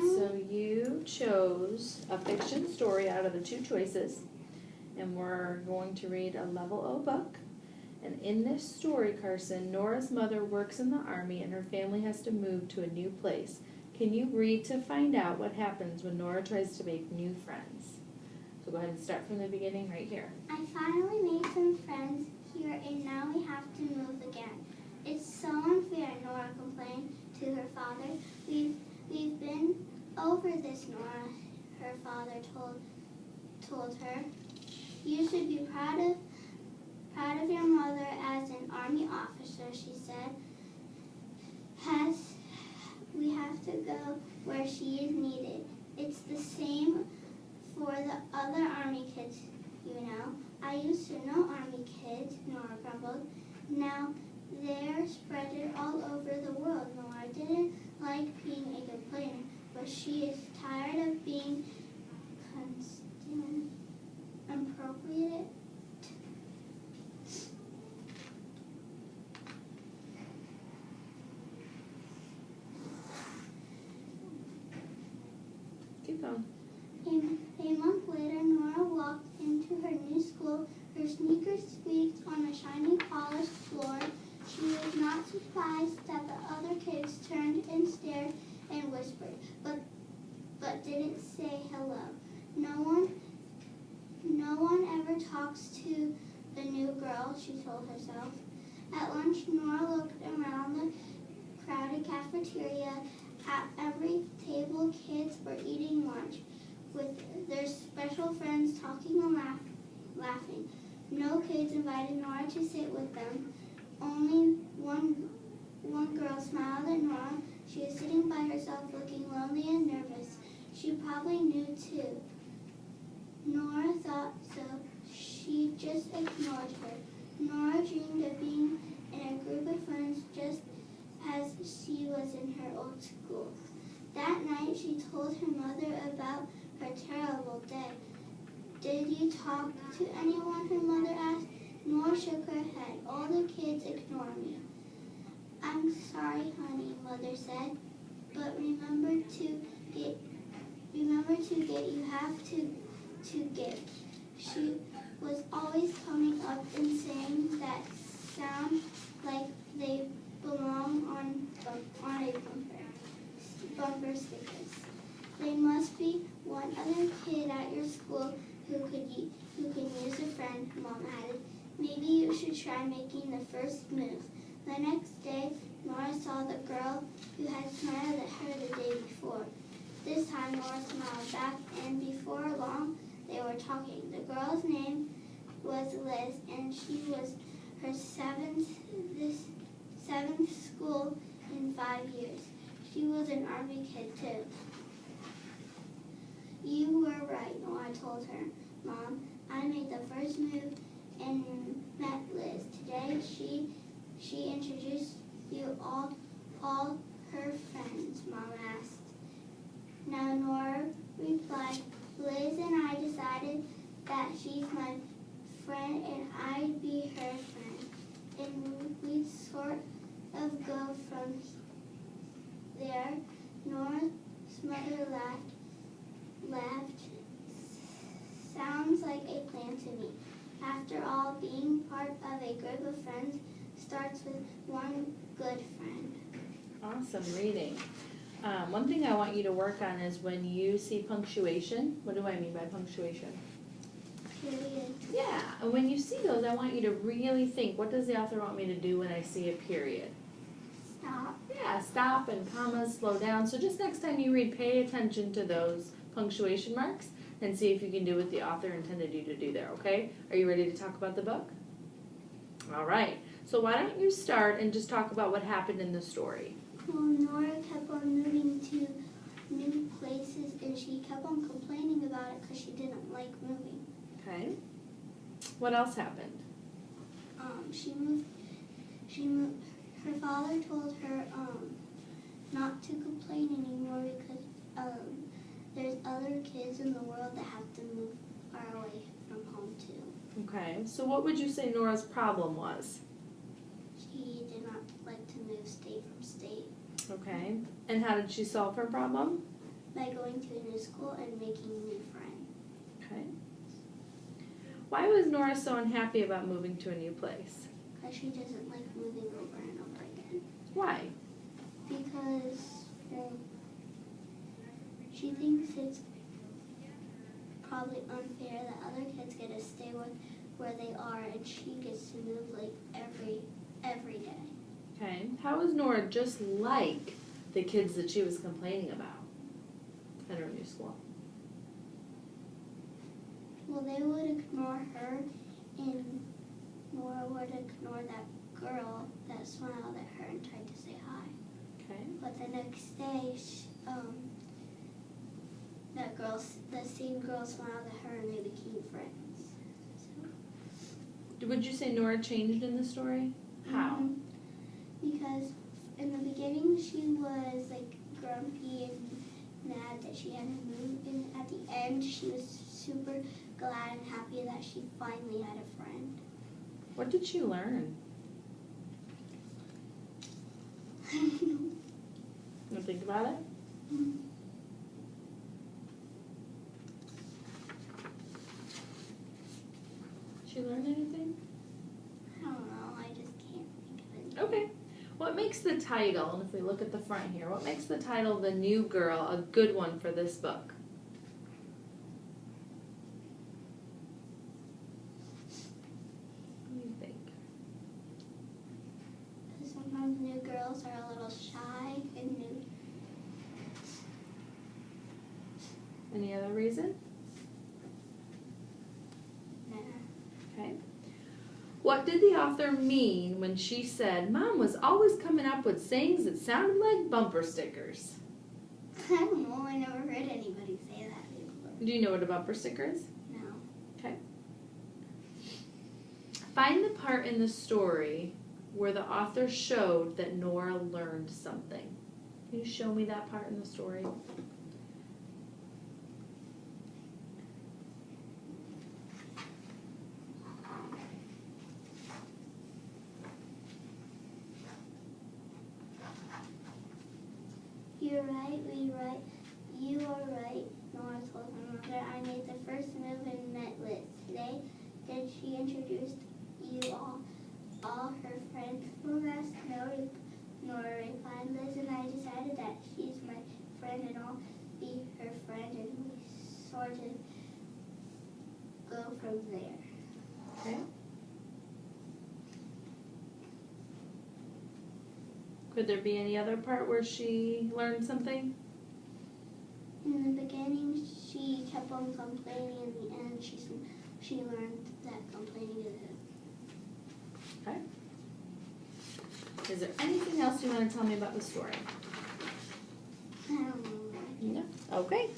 so you chose a fiction story out of the two choices, and we're going to read a level O book. And in this story, Carson, Nora's mother works in the army and her family has to move to a new place. Can you read to find out what happens when Nora tries to make new friends? So go ahead and start from the beginning right here. I finally made some friends here and now we have to move again. It's so unfair, Nora complained to her father. We've been over this, Nora, her father told her. You should be proud of your mother as an army officer, she said. We have to go where she is needed. It's the same for the other army kids, you know. I used to know army kids, Nora grumbled. Now they're spread all over the world. Nora didn't like being a complainer, but she is tired of being constant, appropriate. Keep going. A month later, Nora walked into her new school. Her sneakers squeaked on the shiny, polished floor. She was not surprised that the other kids turned and stared and whispered, but didn't say hello. No one ever talks to the new girl, she told herself. At lunch, Nora looked around the crowded cafeteria. At every table, kids were eating lunch with their special friends, talking and laughing. No kids invited Nora to sit with them. Only one girl smiled at Nora. She was sitting by herself looking lonely and nervous. She probably knew too. Nora thought so. She just ignored her. Nora dreamed of being in a group of friends just as she was in her old school. That night she told her mother about her terrible day. Did you talk to anyone? Her mother asked. Nora shook her head. All the kids ignore me. I'm sorry, honey, Mother said. But remember to get you have to give. She was always coming up and saying that sound like they belong on a bumper stickers. There must be one other kid at your school who can use a friend, Mom added. Maybe you should try making the first move. The next day, Nora saw the girl who had smiled at her the day before. This time, Nora smiled back, and before long, they were talking. The girl's name was Liz, and she was her seventh school in 5 years. She was an army kid, too. You were right, Nora told her. Mom, I made the first move and met Liz. Today, she introduced you all her friends, Mom asked. Now, Nora replied, Liz and I decided that she's my friend and I'd be her friend. And we'd sort of go from there. Nora's mother laughed. Sounds like a plan to me. After all, being part of a group of friends starts with one good friend. Awesome reading. One thing I want you to work on is when you see punctuation. What do I mean by punctuation? Period. Yeah, and when you see those, I want you to really think, what does the author want me to do when I see a period? Stop. Yeah, stop and commas, slow down. So just next time you read, pay attention to those punctuation marks and see if you can do what the author intended you to do there, okay? Are you ready to talk about the book? All right. So why don't you start and just talk about what happened in the story? Well, Nora kept on moving to new places and she kept on complaining about it because she didn't like moving. Okay. What else happened? She moved. Her father told her not to complain anymore because there's other kids in the world that have to move far away from home too. Okay. So what would you say Nora's problem was? She did not like to move state from state. Okay. And how did she solve her problem? by going to a new school and making new friends. Okay. Why was Nora so unhappy about moving to a new place? Because she doesn't like moving over and over again. Why? Because she thinks it's probably unfair that other kids get to stay where they are and she gets to move like every day. Okay. How is Nora just like the kids that she was complaining about at her new school? Well, they would ignore her, and Nora would ignore that girl that smiled at her and tried to say hi. Okay. But the next day, the same girl smiled at her and they became friends. So, Would you say Nora changed in the story? How? Because in the beginning she was like grumpy and mad that she had to move, and at the end she was super glad and happy that she finally had a friend. What did she learn? I don't know. You want to think about it? Did she learn anything? I don't know. I just can't think of it. Okay. What makes the title, and if we look at the front here, what makes the title The New Girl a good one for this book? What do you think? Because sometimes new girls are a little shy and new. Any other reason? Nah. Okay. What did the author mean when she said, Mom was always coming up with sayings that sounded like bumper stickers? I don't know. I never heard anybody say that before. Do you know what a bumper sticker is? No. Okay. Find the part in the story where the author showed that Nora learned something. Can you show me that part in the story? You're right, we right. You are right, Nora told her mother. I made the first move and met Liz. Today, then she introduced you all her friends. Well, that's no, Nora replied. Liz and I decided that she's my friend and I'll be her friend, and we sort of go from there. Okay. Could there be any other part where she learned something? In the beginning, she kept on complaining. In the end, she learned that complaining is good. Okay. Is there anything else you want to tell me about the story? I don't know. No. Okay.